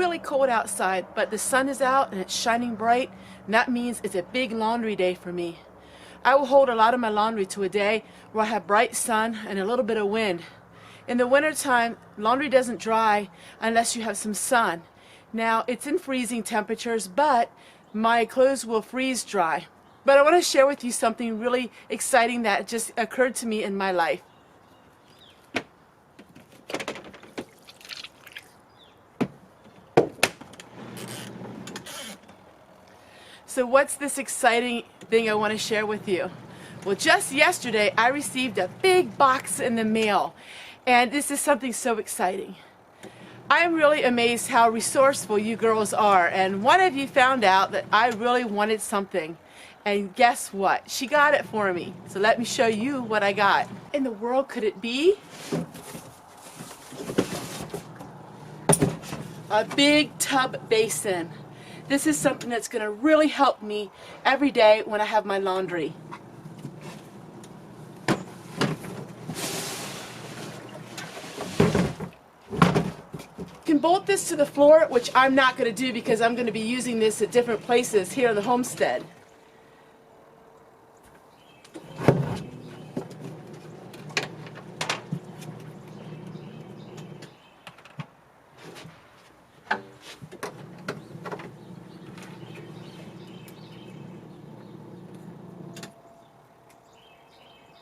really cold outside, but the sun is out and it's shining bright, and that means it's a big laundry day for me. I will hold a lot of my laundry to a day where I have bright sun and a little bit of wind. In the wintertime, laundry doesn't dry unless you have some sun. Now, it's in freezing temperatures, but my clothes will freeze dry. But I want to share with you something really exciting that just occurred to me in my life. So what's this exciting thing I want to share with you? Well, just yesterday I received a big box in the mail, and this is something so exciting. I am really amazed how resourceful you girls are, and one of you found out that I really wanted something, and guess what? She got it for me. So let me show you what I got. In the world could it be? A big tub basin. This is something that's going to really help me every day when I have my laundry. You can bolt this to the floor, which I'm not going to do because I'm going to be using this at different places here in the homestead.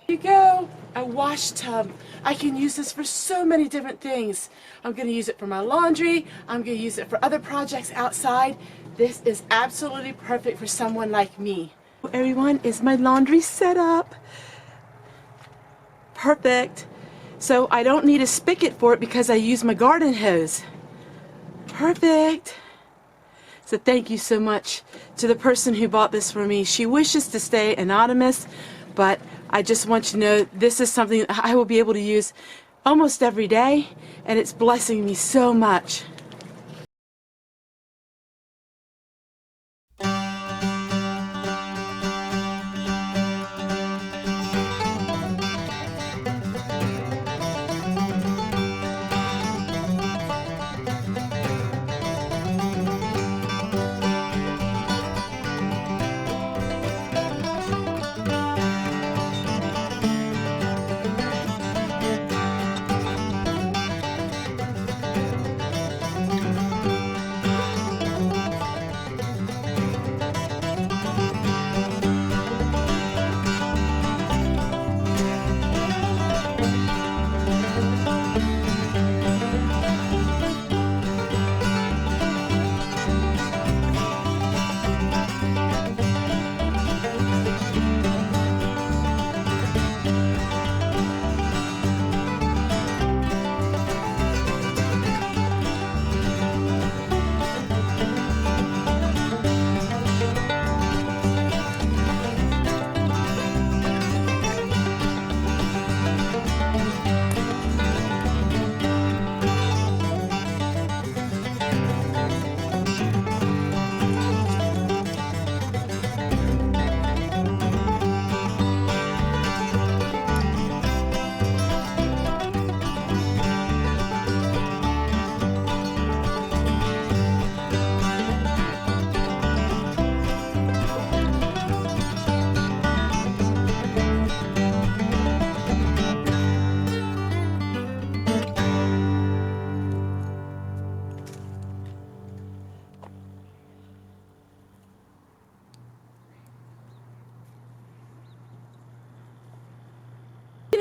Here you go, a wash tub. I can use this for so many different things. I'm going to use it for my laundry. I'm going to use it for other projects outside. This is absolutely perfect for someone like me. Everyone, is my laundry set up? Perfect. So I don't need a spigot for it because I use my garden hose. Perfect. So thank you so much to the person who bought this for me. She wishes to stay anonymous, but I just want you to know this is something I will be able to use almost every day, and it's blessing me so much.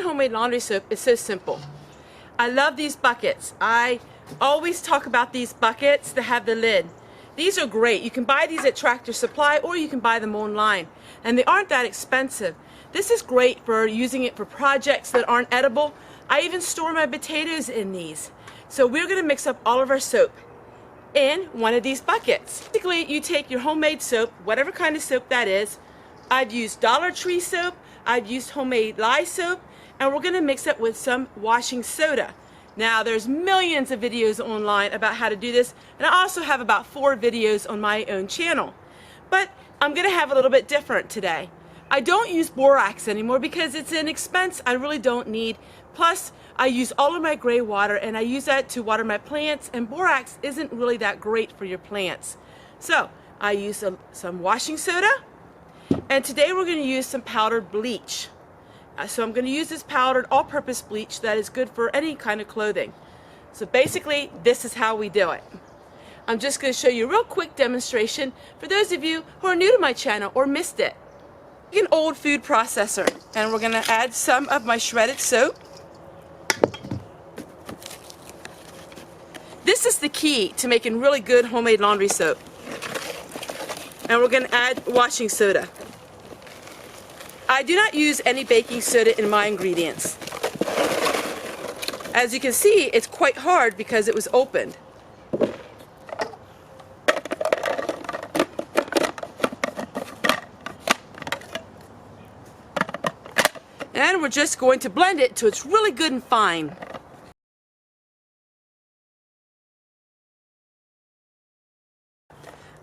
Homemade laundry soap is so simple. I love these buckets. I always talk about these buckets that have the lid. These are great. You can buy these at Tractor Supply or you can buy them online, and they aren't that expensive. This is great for using it for projects that aren't edible. I even store my potatoes in these. So we're going to mix up all of our soap in one of these buckets. Basically, you take your homemade soap, whatever kind of soap that is. I've used Dollar Tree soap, I've used homemade lye soap, and we're going to mix it with some washing soda. Now, there's millions of videos online about how to do this, and I also have about 4 videos on my own channel. But I'm going to have a little bit different today. I don't use borax anymore because it's an expense I really don't need, Plus, I use all of my gray water, and I use that to water my plants, and borax isn't really that great for your plants. So, I use some washing soda, and today we're going to use some powdered bleach. So I'm going to use this powdered all-purpose bleach that is good for any kind of clothing. So basically, this is how we do it. I'm just going to show you a real quick demonstration for those of you who are new to my channel or missed it. An old food processor, and we're going to add some of my shredded soap. This is the key to making really good homemade laundry soap. And we're going to add washing soda. I do not use any baking soda in my ingredients. As you can see, it's quite hard because it was opened. And we're just going to blend it till it's really good and fine.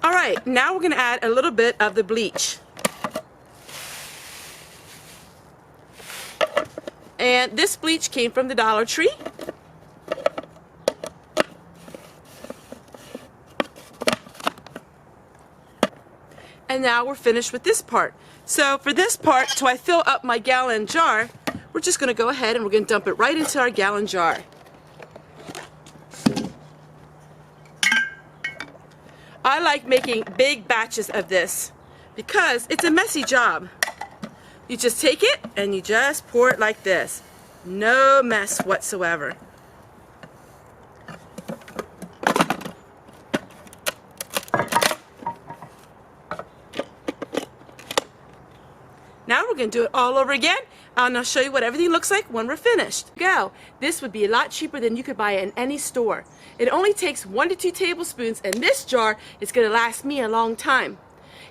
Alright, now we're going to add a little bit of the bleach. And this bleach came from the Dollar Tree. And now we're finished with this part. So for this part, till I fill up my gallon jar, we're just going to go ahead and we're going to dump it right into our gallon jar. I like making big batches of this because it's a messy job. You just take it and you just pour it like this. No mess whatsoever. Now we're going to do it all over again, and I'll show you what everything looks like when we're finished. Go! This would be a lot cheaper than you could buy it in any store. It only takes 1 to 2 tablespoons, and this jar is going to last me a long time.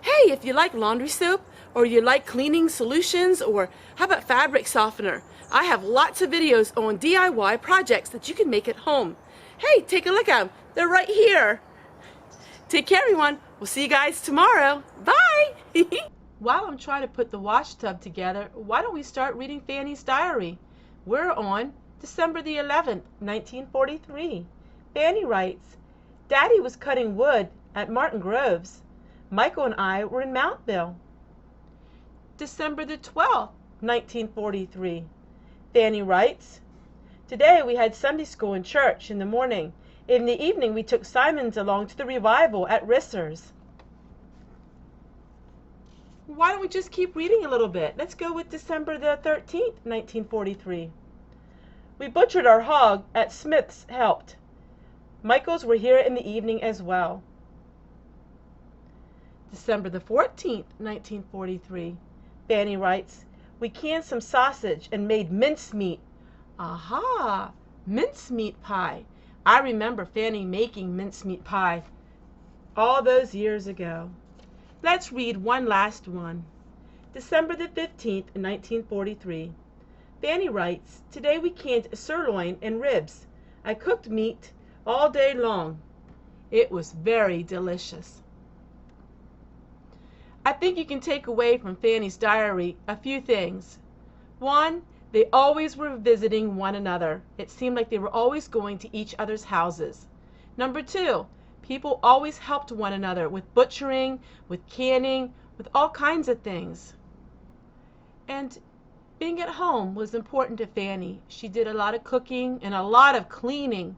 Hey, if you like laundry soap, or you like cleaning solutions, or how about fabric softener? I have lots of videos on DIY projects that you can make at home. Hey, take a look at them. They're right here. Take care, everyone. We'll see you guys tomorrow. Bye! While I'm trying to put the wash tub together, why don't we start reading Fannys Diary? We're on December the 11th, 1943. Fanny writes, Daddy was cutting wood at Martin Groves. Michael and I were in Mountville. December the 12th, 1943. Fanny writes, Today we had Sunday school in church in the morning. In the evening we took Simons along to the revival at Risser's. Why don't we just keep reading a little bit? Let's go with December the 13th, 1943. We butchered our hog at Smith's helped. Michael's were here in the evening as well. December the 14th, 1943. Fanny writes, We canned some sausage and made mincemeat. Aha! Mincemeat pie. I remember Fanny making mincemeat pie all those years ago. Let's read one last one. December the 15th, 1943. Fanny writes, Today we canned sirloin and ribs. I cooked meat all day long. It was very delicious. I think you can take away from Fanny's diary a few things. One, they always were visiting one another. It seemed like they were always going to each other's houses. Number two, people always helped one another with butchering, with canning, with all kinds of things. And being at home was important to Fanny. She did a lot of cooking and a lot of cleaning.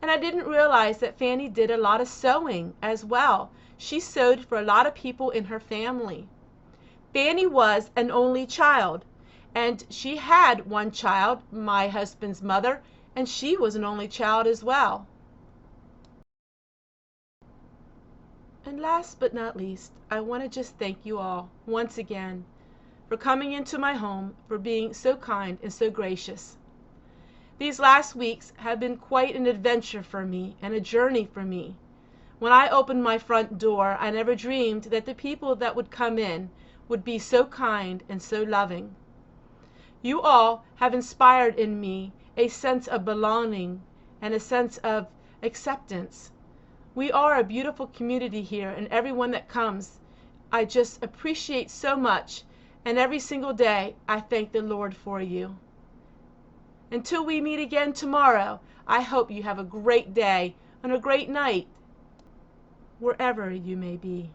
And I didn't realize that Fanny did a lot of sewing as well. She sewed for a lot of people in her family. Fanny was an only child, and she had one child, my husband's mother, and she was an only child as well. And last but not least, I want to just thank you all once again for coming into my home, for being so kind and so gracious. These last weeks have been quite an adventure for me and a journey for me. When I opened my front door, I never dreamed that the people that would come in would be so kind and so loving. You all have inspired in me a sense of belonging and a sense of acceptance. We are a beautiful community here, and everyone that comes, I just appreciate so much, and every single day I thank the Lord for you. Until we meet again tomorrow, I hope you have a great day and a great night, wherever you may be.